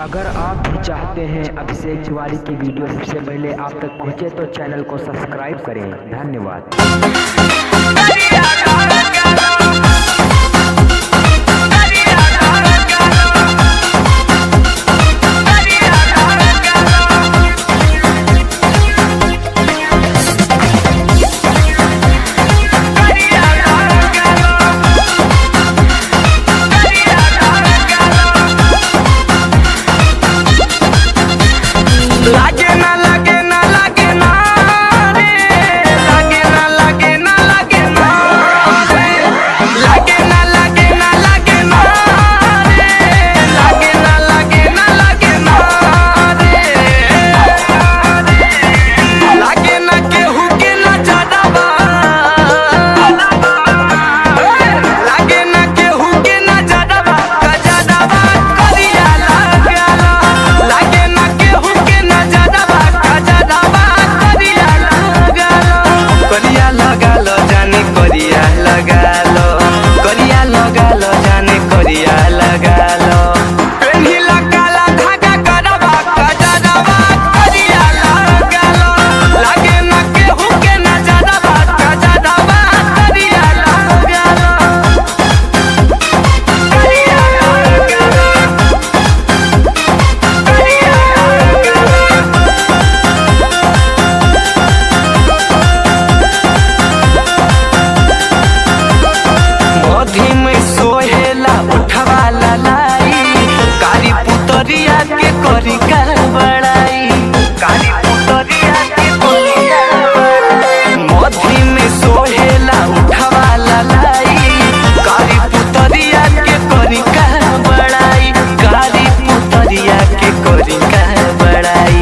अगर आप भी चाहते हैं अभिषेक तिवारी की वीडियो सबसे पहले आप तक पहुंचे तो चैनल को सब्सक्राइब करें। धन्यवाद। लागे ना लागे ना लागे ना रे, लागे ना लागे ना लागे ना रे, लागे ना लागे ना लागे ना रे, लागे ना लागे ना लागे ना रे, लागे ना केहू के ना ज्यादा बा, लागे ना केहू के ना ज्यादा बा, ज्यादा बा करिया लागला, लागे ना केहू के ना ज्यादा बा, ज्यादा बा करिया लागला, करिया लगालो जाने करिया लगालो, करिया लगालो जाने करिया लगालो, पेन्हिला काला धागा करबा, ज्यादा बा करिया लगालो, लागे ना केहू के ना ज्यादा बा, ज्यादा बा करिया लगालो, करिया लगालो, करिया मोधी में सोहेला उठवा लाई, कारी पुतरिया के करी का बड़ाई, कारी पुतरिया के करी का बड़ाई, मोधी में सोहेला उठवा लाई, कारी पुतरिया के करी का बड़ाई, कारी पुतरिया के करी का बड़ाई,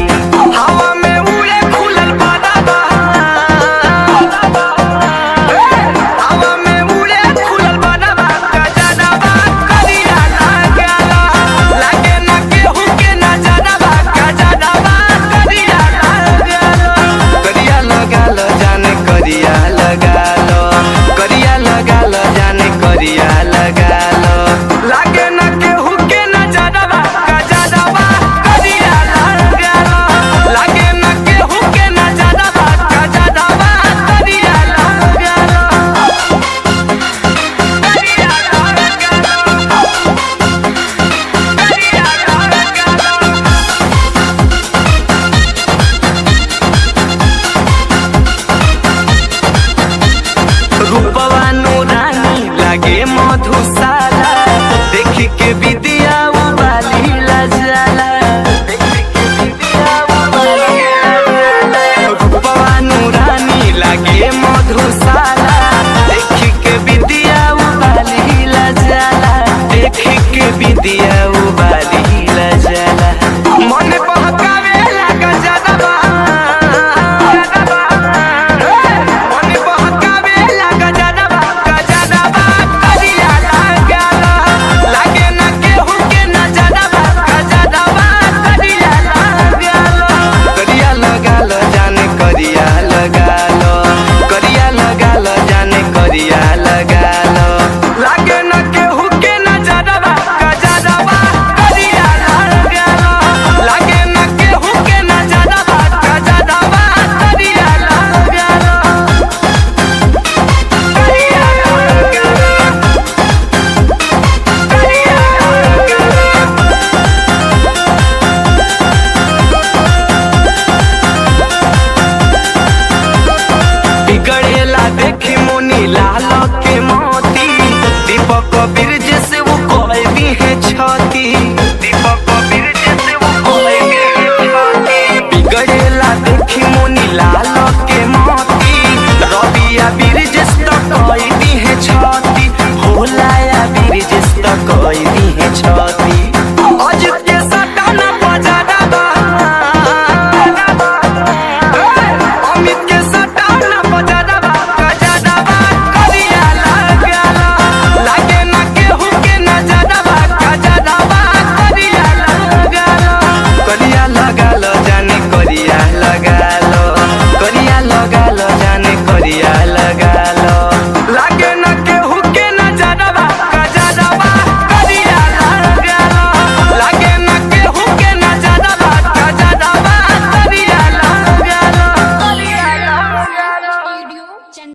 हवा में उड़े खुलल बादाबा, हवा में उड़े खुलल बादाबा, ज्यादा बा करिया लागला, लागे ना केहू के ना ज्यादा बा, ज्यादा बा करिया लागला, करिया लगालो जाने करिया लगालो, करिया लगालो जाने करिया लगालो, लागे ना केहू के ना ज्यादा बा, ज्यादा बा करिया लगालो, लागे ना केहू के ना ज्यादा बा, ज्यादा बा करिया लगालो, करिया रूपवा नूरानी लागे मधुशाला, देख के विद्या उबाली लजाला, रूपवा नूरानी लागे मधुशाला, देख के विद्या उबाली लजाला, देख के विद्या उबाली लजाला, मन बहकावे लागा ज्यादा बा, मन बहकावे लागा ज्यादा बा, ज्यादा बा करिया लागला, लागे ना केहू के ना ज्यादा बा, ज्यादा बा करिया लागला, करिया लगालो जाने करिया लगालो, करिया लगालो जाने करिया लगालो, लागे ना केहू के ना ज्यादा बा, ज्यादा बा करिया लगालो, लागे ना केहू के ना ज्यादा बा, ज्यादा बा करिया लगालो, करिया लगालो, करिया बिगड़ेला देखी मुनि लाल के मोती, दीपक